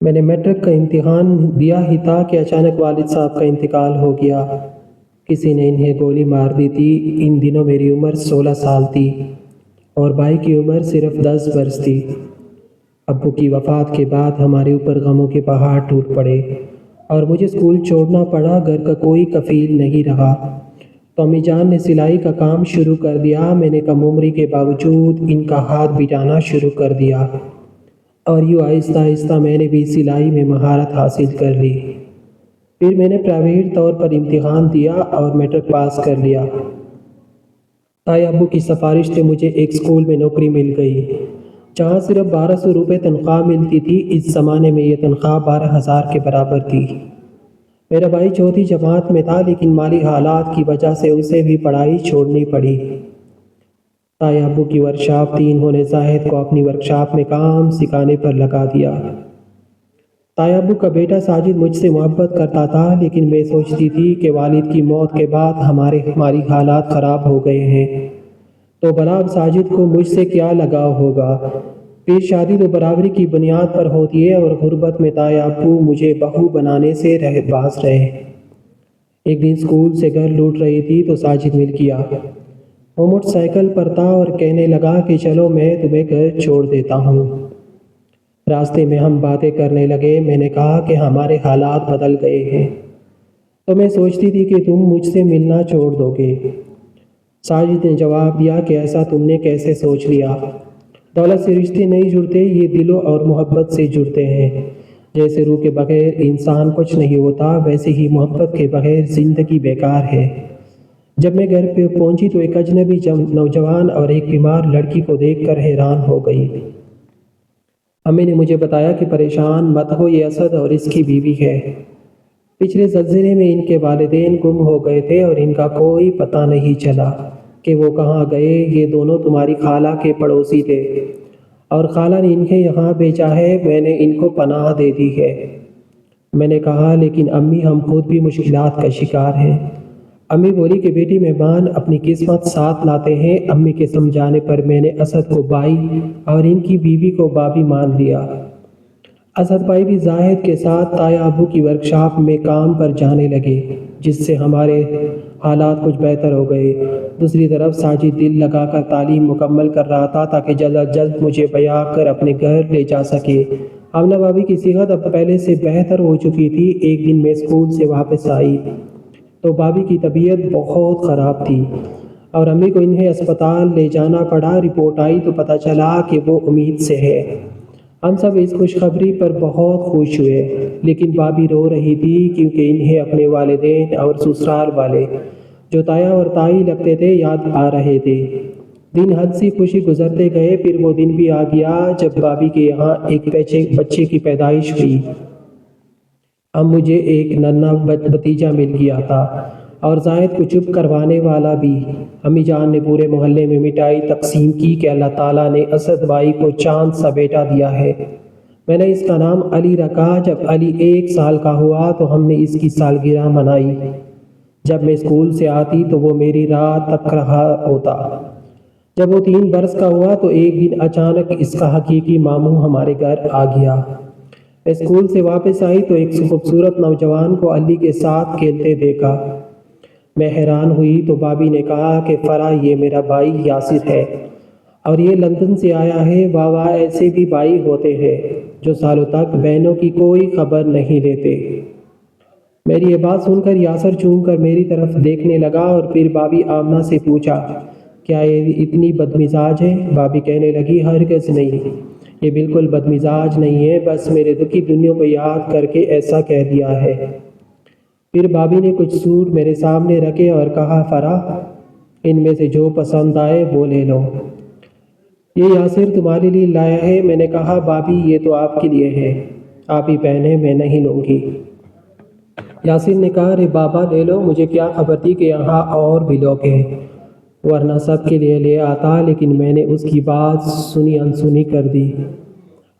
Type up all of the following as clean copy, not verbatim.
میں نے میٹرک کا امتحان دیا ہی تھا کہ اچانک والد صاحب کا انتقال ہو گیا۔ کسی نے انہیں گولی مار دی تھی۔ ان دنوں میری عمر 16 سال تھی اور بھائی کی عمر صرف 10 برس تھی۔ ابو کی وفات کے بعد ہمارے اوپر غموں کے پہاڑ ٹوٹ پڑے اور مجھے اسکول چھوڑنا پڑا۔ گھر کا کوئی کفیل نہیں رہا تو امی جان نے سلائی کا کام شروع کر دیا۔ میں نے کم عمری کے باوجود ان کا ہاتھ بٹانا شروع کر دیا اور یوں آہستہ آہستہ میں نے بھی سلائی میں مہارت حاصل کر لی۔ پھر میں نے پرائیویٹ طور پر امتحان دیا اور میٹرک پاس کر لیا۔ تائی ابو کی سفارش سے مجھے ایک اسکول میں نوکری مل گئی جہاں صرف 1200 روپے تنخواہ ملتی تھی۔ اس زمانے میں یہ تنخواہ 12,000 کے برابر تھی۔ میرا بھائی چوتھی جماعت میں تھا لیکن مالی حالات کی وجہ سے اسے بھی پڑھائی چھوڑنی پڑی۔ تائی ابو کی ورکشاپ تھی۔ انہوں نے زاہد کو اپنی ورکشاپ میں کام سکھانے پر لگا دیا۔ تائی ابو کا بیٹا ساجد مجھ سے محبت کرتا تھا لیکن میں سوچتی تھی کہ والد کی موت کے بعد ہماری حالات خراب ہو گئے ہیں تو بھلا اب ساجد کو مجھ سے کیا لگاؤ ہوگا۔ پھر شادی تو برابری کی بنیاد پر ہوتی ہے اور غربت میں تائی ابو مجھے بہو بنانے سے باز رہے۔ ایک دن اسکول سے گھر لوٹ رہی تھی تو ساجد مل گیا۔ وہ موٹر سائیکل پر تھا اور کہنے لگا کہ چلو میں تمہیں گھر چھوڑ دیتا ہوں۔ راستے میں ہم باتیں کرنے لگے۔ میں نے کہا کہ ہمارے حالات بدل گئے ہیں تو میں سوچتی تھی کہ تم مجھ سے ملنا چھوڑ دو گے۔ ساجد نے جواب دیا کہ ایسا تم نے کیسے سوچ لیا؟ دولت سے رشتے نہیں جڑتے، یہ دلوں اور محبت سے جڑتے ہیں۔ جیسے روح کے بغیر انسان کچھ نہیں ہوتا ویسے ہی محبت کے بغیر زندگی بیکار ہے۔ جب میں گھر پہ پہنچی تو ایک اجنبی نوجوان اور ایک بیمار لڑکی کو دیکھ کر حیران ہو گئی۔ امی نے مجھے بتایا کہ پریشان مت ہو، یہ اسد اور اس کی بیوی ہے۔ پچھلے زلزلے میں ان کے والدین گم ہو گئے تھے اور ان کا کوئی پتہ نہیں چلا کہ وہ کہاں گئے۔ یہ دونوں تمہاری خالہ کے پڑوسی تھے اور خالہ نے انہیں یہاں بھیجا ہے۔ میں نے ان کو پناہ دے دی ہے۔ میں نے کہا لیکن امی ہم خود بھی مشکلات کا شکار ہیں۔ امی بولی کہ بیٹی مہمان اپنی قسمت ساتھ لاتے ہیں۔ امی کے سمجھانے پر میں نے اسد کو بھائی اور ان کی بیوی کو بابی مان لیا۔ اسد بھائی بھی زاہد کے ساتھ تائی ابو کی ورکشاپ میں کام پر جانے لگے جس سے ہمارے حالات کچھ بہتر ہو گئے۔ دوسری طرف ساجد دل لگا کر تعلیم مکمل کر رہا تھا تاکہ جلد از جلد مجھے بیاہ کر اپنے گھر لے جا سکے۔ آمنہ بھابی کی صحت اب پہلے سے بہتر ہو چکی تھی۔ ایک دن میں اسکول سے واپس آئی تو بھابی کی طبیعت بہت خراب تھی اور امی کو انہیں اسپتال لے جانا پڑا۔ رپورٹ آئی تو پتہ چلا کہ وہ امید سے ہے۔ ہم سب اس خوشخبری پر بہت خوش ہوئے لیکن بھابی رو رہی تھی کیونکہ انہیں اپنے والدین اور سسرال والے جو تایا اور تائی لگتے تھے یاد آ رہے تھے۔ دن ہنسی خوشی گزرتے گئے۔ پھر وہ دن بھی آ گیا جب بھابی کے یہاں ایک بچے کی پیدائش ہوئی۔ اب مجھے ایک ننھا بھتیجا مل گیا تھا اور زاہد کو چپ کروانے والا بھی۔ امی جان نے پورے محلے میں مٹھائی تقسیم کی کہ اللہ تعالیٰ نے اسد بھائی کو چاند سا بیٹا دیا ہے۔ میں نے اس کا نام علی رکھا۔ جب علی 1 سال کا ہوا تو ہم نے اس کی سالگرہ منائی۔ جب میں اسکول سے آتی تو وہ میری راہ تک رہا ہوتا۔ جب وہ 3 برس کا ہوا تو ایک دن اچانک اس کا حقیقی ماموں ہمارے گھر آ گیا۔ میں اسکول سے واپس آئی تو ایک خوبصورت نوجوان کو علی کے ساتھ کھیلتے دیکھا۔ میں حیران ہوئی تو بھابی نے کہا کہ فرح یہ میرا بھائی یاسر ہے اور یہ لندن سے آیا ہے۔ واہ واہ، ایسے بھی بھائی ہوتے ہیں جو سالوں تک بہنوں کی کوئی خبر نہیں لیتے۔ میری یہ بات سن کر یاسر چون کر میری طرف دیکھنے لگا اور پھر بھابی آمنہ سے پوچھا کیا یہ اتنی بدمزاج ہے؟ بھابی کہنے لگی ہرگز نہیں، یہ بالکل بدمزاج نہیں ہے، بس میرے دکھی دنوں کو یاد کر کے ایسا کہہ دیا ہے۔ پھر بھابی نے کچھ سوٹ میرے سامنے رکھے اور کہا فرح ان میں سے جو پسند آئے وہ لے لو، یہ یاسر تمہارے لیے لایا ہے۔ میں نے کہا بھابی یہ تو آپ کے لیے ہے، آپ ہی پہنے، میں نہیں لوں گی۔ یاسر نے کہا ارے بابا لے لو، مجھے کیا خبر تھی کہ یہاں اور بھی لوگ ہیں، ورنہ سب کے لیے لے آتا، لیکن میں نے اس کی بات سنی انسنی کر دی۔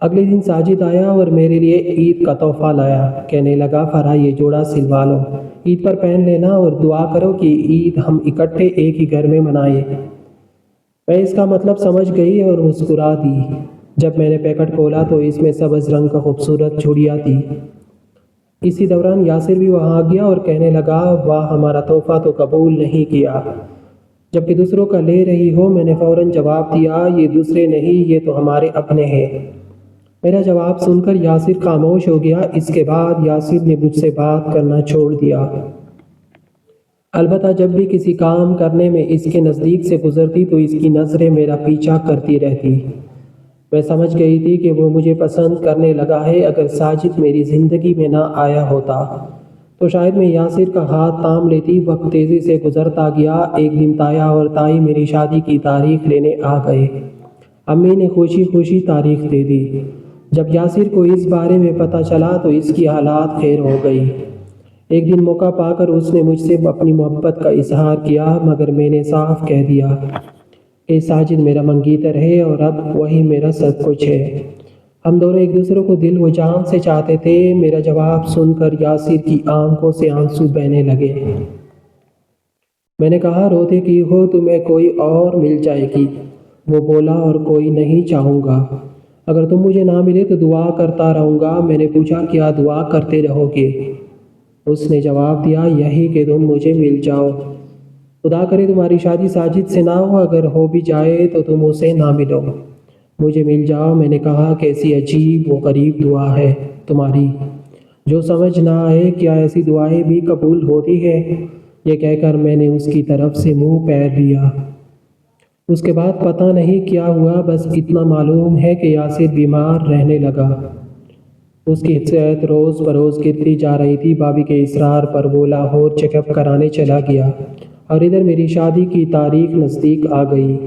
اگلے دن ساجد آیا اور میرے لیے عید کا تحفہ لایا۔ کہنے لگا فرح یہ جوڑا سلوا لو، عید پر پہن لینا اور دعا کرو کہ عید ہم اکٹھے ایک ہی گھر میں منائیں۔ میں اس کا مطلب سمجھ گئی اور مسکرا دی۔ جب میں نے پیکٹ کھولا تو اس میں سبز رنگ کا خوبصورت چوڑیاں تھی۔ اسی دوران یاسر بھی وہاں آ گیا اور کہنے لگا، واہ، ہمارا تحفہ تو قبول نہیں کیا، جبکہ دوسروں کا لے رہی ہو۔ میں نے فوراً جواب دیا، یہ دوسرے نہیں، یہ تو ہمارے اپنے ہیں۔ میرا جواب سن کر یاسر خاموش ہو گیا۔ اس کے بعد یاسر نے مجھ سے بات کرنا چھوڑ دیا۔ البتہ جب بھی کسی کام کرنے میں اس کے نزدیک سے گزرتی تو اس کی نظریں میرا پیچھا کرتی رہتی۔ میں سمجھ گئی تھی کہ وہ مجھے پسند کرنے لگا ہے۔ اگر ساجد میری زندگی میں نہ آیا ہوتا تو شاید میں یاسر کا ہاتھ تھام لیتی۔ وقت تیزی سے گزرتا گیا۔ ایک دن تایا اور تائی میری شادی کی تاریخ لینے آ گئے۔ امی نے خوشی خوشی تاریخ دے دی۔ جب یاسر کو اس بارے میں پتہ چلا تو اس کی حالات خیر ہو گئی۔ ایک دن موقع پا کر اس نے مجھ سے اپنی محبت کا اظہار کیا، مگر میں نے صاف کہہ دیا کہ ساجد میرا منگیتر ہے اور اب وہی میرا سب کچھ ہے۔ ہم دونوں ایک دوسرے کو دل و جان سے چاہتے تھے۔ میرا جواب سن کر یاسر کی آنکھوں سے آنسو بہنے لگے۔ میں نے کہا، روتے کی ہو، تمہیں کوئی اور مل جائے گی۔ وہ بولا، اور کوئی نہیں چاہوں گا۔ اگر تم مجھے نہ ملے تو دعا کرتا رہوں گا۔ میں نے پوچھا، کیا دعا کرتے رہو گے؟ اس نے جواب دیا، یہی کہ تم مجھے مل جاؤ۔ خدا کرے تمہاری شادی ساجد سے نہ ہو، اگر ہو بھی جائے تو تم اسے نہ ملو، مجھے مل جاؤ۔ میں نے کہا، کیسی عجیب و غریب دعا ہے تمہاری، جو سمجھ نہ آئے، کیا ایسی دعائیں بھی قبول ہوتی ہے؟ یہ کہہ کر میں نے اس کی طرف سے منہ پھیر لیا۔ اس کے بعد پتہ نہیں کیا ہوا، بس اتنا معلوم ہے کہ یاسر بیمار رہنے لگا۔ اس کی صحت روز بروز گرتی جا رہی تھی۔ بھابھی کے اصرار پر وہ لاہور چیک اپ کرانے چلا گیا اور ادھر میری شادی کی تاریخ نزدیک آ گئی۔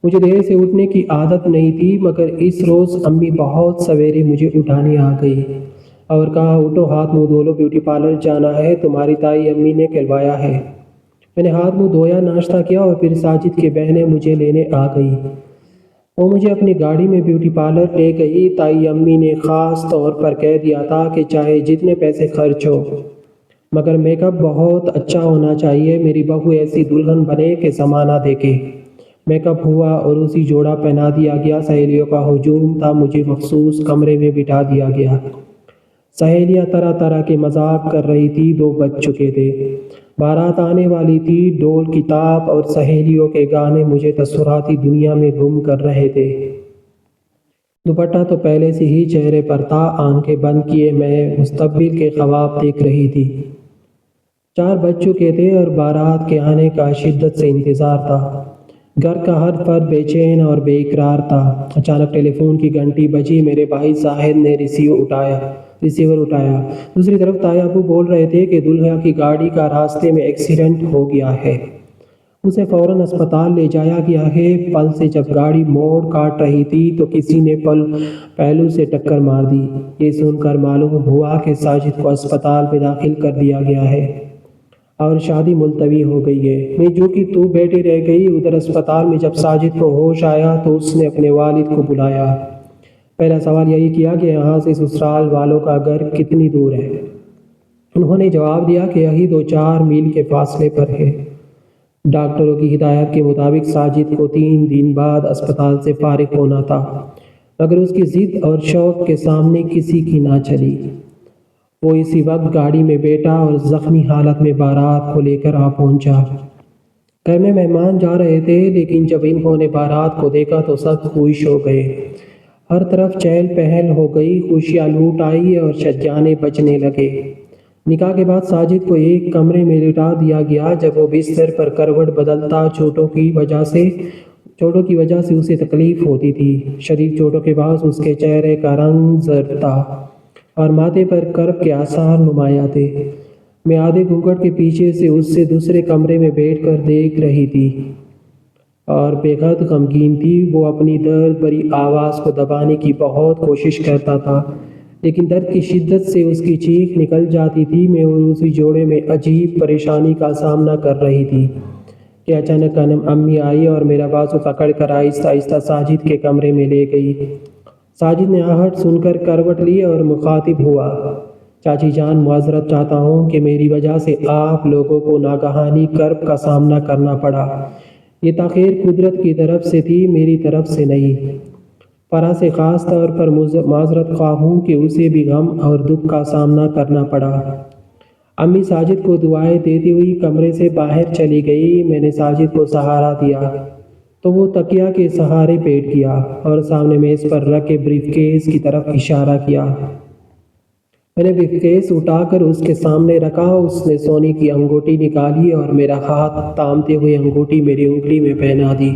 مجھے دیر سے اٹھنے کی عادت نہیں تھی، مگر اس روز امی بہت سویرے مجھے اٹھانے آ گئی اور کہا، اٹھو، ہاتھ منہ دھو لو، بیوٹی پارلر جانا ہے، تمہاری تائی امی نے کہلوایا ہے۔ میں نے ہاتھ منہ دھویا، ناشتہ کیا اور پھر ساجد کی بہنیں مجھے لینے آ گئی۔ وہ مجھے اپنی گاڑی میں بیوٹی پارلر لے گئی۔ تائی امی نے خاص طور پر کہہ دیا تھا کہ چاہے جتنے پیسے خرچ ہو، مگر میک اپ بہت اچھا ہونا چاہیے۔ میری بہو ایسی دلہن بنے کہ زمانہ دیکھے۔ میک اپ ہوا اور اسی جوڑا پہنا دیا گیا۔ سہیلیوں کا ہجوم تھا۔ مجھے مخصوص کمرے میں بٹھا دیا گیا۔ سہیلیاں طرح طرح کے مذاق کر رہی تھی۔ 2 بج چکے تھے، بارات آنے والی تھی۔ ڈول کی تاپ اور سہیلیوں کے گانے مجھے تصوراتی دنیا میں گم کر رہے تھے۔ دوپٹہ تو پہلے سے ہی چہرے پر تھا۔ آنکھیں بند کیے میں مستقبل کے خواب دیکھ رہی تھی۔ 4 بج چکے تھے اور بارات کے آنے کا شدت سے انتظار تھا۔ گھر کا ہر فرد بے چین اور بے اقرار تھا۔ اچانک ٹیلی فون کی گھنٹی بجی۔ میرے بھائی زاہد نے ریسیور اٹھایا۔ دوسری طرف تایا ابو بول رہے تھے کہ دلہا کی گاڑی کا راستے میں ایکسیڈنٹ ہو گیا ہے، اسے فوراً اسپتال لے جایا گیا ہے۔ پل سے جب گاڑی موڑ کاٹ رہی تھی تو کسی نے پہلو سے ٹکر مار دی۔ یہ سن کر معلوم ہوا کہ ساجد کو اسپتال میں داخل کر دیا گیا ہے اور شادی ملتوی ہو گئی ہے۔ میں جو کہ تو بیٹھی رہ گئی۔ ادھر اسپتال میں جب ساجد کو ہوش آیا تو اس نے اپنے والد کو بلایا۔ پہلا سوال یہی کیا کہ یہاں سے سسرال والوں کا گھر کتنی دور ہے؟ انہوں نے جواب دیا کہ یہی 2-4 میل کے فاصلے پر ہے۔ ڈاکٹروں کی ہدایت کے مطابق ساجد کو 3 دن بعد اسپتال سے فارغ ہونا تھا، مگر اس کی ضد اور شوق کے سامنے کسی کی نہ چلی۔ وہ اسی وقت گاڑی میں بیٹھا اور زخمی حالت میں بارات کو لے کر آ پہنچا۔ گھر میں مہمان جا رہے تھے، لیکن جب انہوں نے بارات کو دیکھا تو سب خوش ہو گئے۔ ہر طرف چہل پہل ہو گئی، خوشیاں لوٹ آئی اور شجانے بجنے لگے۔ نکاح کے بعد ساجد کو ایک کمرے میں لٹا دیا گیا۔ جب وہ بستر پر کروٹ بدلتا، چوٹوں کی وجہ سے اسے تکلیف ہوتی تھی۔ شدید چوٹوں کے باعث اس کے چہرے کا رنگ زرد تھا اور ماتھے پر کرب کے آثار نمایاں تھے۔ میں آدھے گھونگھٹ کے پیچھے سے اس سے دوسرے کمرے میں بیٹھ کر دیکھ رہی تھی اور بے حد غمگین تھی۔ وہ اپنی درد بھری آواز کو دبانے کی بہت کوشش کرتا تھا، لیکن درد کی شدت سے اس کی چیخ نکل جاتی تھی۔ میں اور اسی جوڑے میں عجیب پریشانی کا سامنا کر رہی تھی کہ اچانک امی آئی اور میرا بازو پکڑ کر آہستہ آہستہ ساجد کے کمرے میں لے گئی۔ ساجد نے آہٹ سن کر کروٹ لی اور مخاطب ہوا، چاچی جان، معذرت چاہتا ہوں کہ میری وجہ سے آپ لوگوں کو ناگہانی کرب کا سامنا کرنا پڑا۔ یہ تاخیر قدرت کی طرف سے تھی، میری طرف سے نہیں۔ فرح سے خاص طور پر معذرت خواہ ہوں کہ اسے بھی غم اور دکھ کا سامنا کرنا پڑا۔ امی ساجد کو دعائیں دیتی ہوئی کمرے سے باہر چلی گئی۔ میں نے ساجد کو سہارا دیا تو وہ تکیہ کے سہارے بیٹھ گیا اور سامنے میز پر رکھے بریف کیس کی طرف اشارہ کیا۔ میں نے بریف کیس اٹھا کر اس کے سامنے رکھا۔ اس نے سونے کی انگوٹھی نکالی اور میرا ہاتھ تھامتے ہوئے انگوٹھی میری انگلی میں پہنا دی۔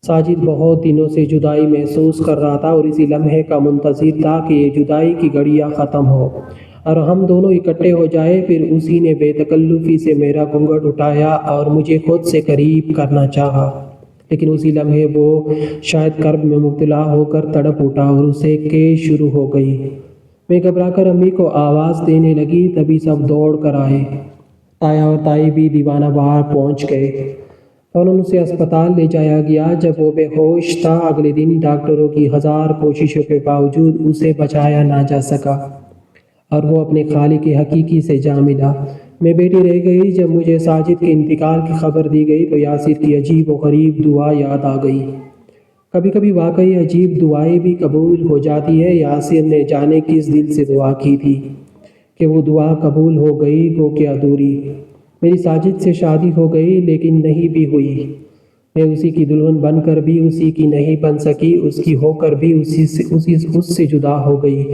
ساجد بہت دنوں سے جدائی محسوس کر رہا تھا اور اسی لمحے کا منتظر تھا کہ یہ جدائی کی گھڑیاں ختم ہو اور ہم دونوں اکٹھے ہو جائے۔ پھر اسی نے بے تکلفی سے میرا گھونگھٹ اٹھایا اور مجھے خود سے قریب کرنا چاہا، لیکن اسی لمحے وہ شاید کرب میں مبتلا ہو کر تڑپ اٹھا اور اسے کیس شروع ہو گئی۔ میں گھبرا کر امی کو آواز دینے لگی، تبھی سب دوڑ کر آئے۔ تایا اور تائی بھی دیوانہ بہار پہنچ گئے۔ فوراً اسے اسپتال لے جایا گیا۔ جب وہ بے ہوش تھا، اگلے دن ڈاکٹروں کی ہزار کوششوں کے باوجود اسے بچایا نہ جا سکا اور وہ اپنے خالق حقیقی سے جا ملا۔ میں بیٹھی رہ گئی۔ جب مجھے ساجد کے انتقال کی خبر دی گئی تو یاسر کی عجیب و غریب دعا یاد آ گئی۔ کبھی کبھی واقعی عجیب دعائیں بھی قبول ہو جاتی ہے۔ یاسر نے جانے کس دل سے دعا کی تھی کہ وہ دعا قبول ہو گئی، گو کہ ادھوری۔ میری ساجد سے شادی ہو گئی لیکن نہیں بھی ہوئی۔ میں اسی کی دلہن بن کر بھی اسی کی نہیں بن سکی، اس کی ہو کر بھی اس سے جدا ہو گئی۔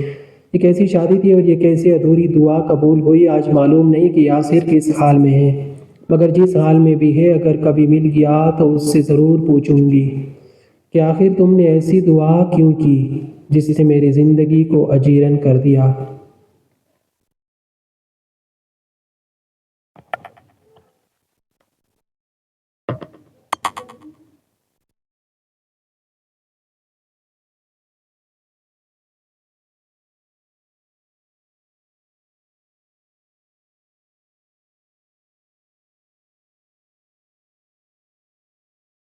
یہ کیسی شادی تھی اور یہ کیسے ادھوری دعا قبول ہوئی؟ آج معلوم نہیں کہ یاسر کس حال میں ہے، مگر جس حال میں بھی ہے اگر کبھی مل گیا تو اس سے ضرور پوچھوں گی کہ آخر تم نے ایسی دعا کیوں کی جس نے میری زندگی کو اجیرن کر دیا۔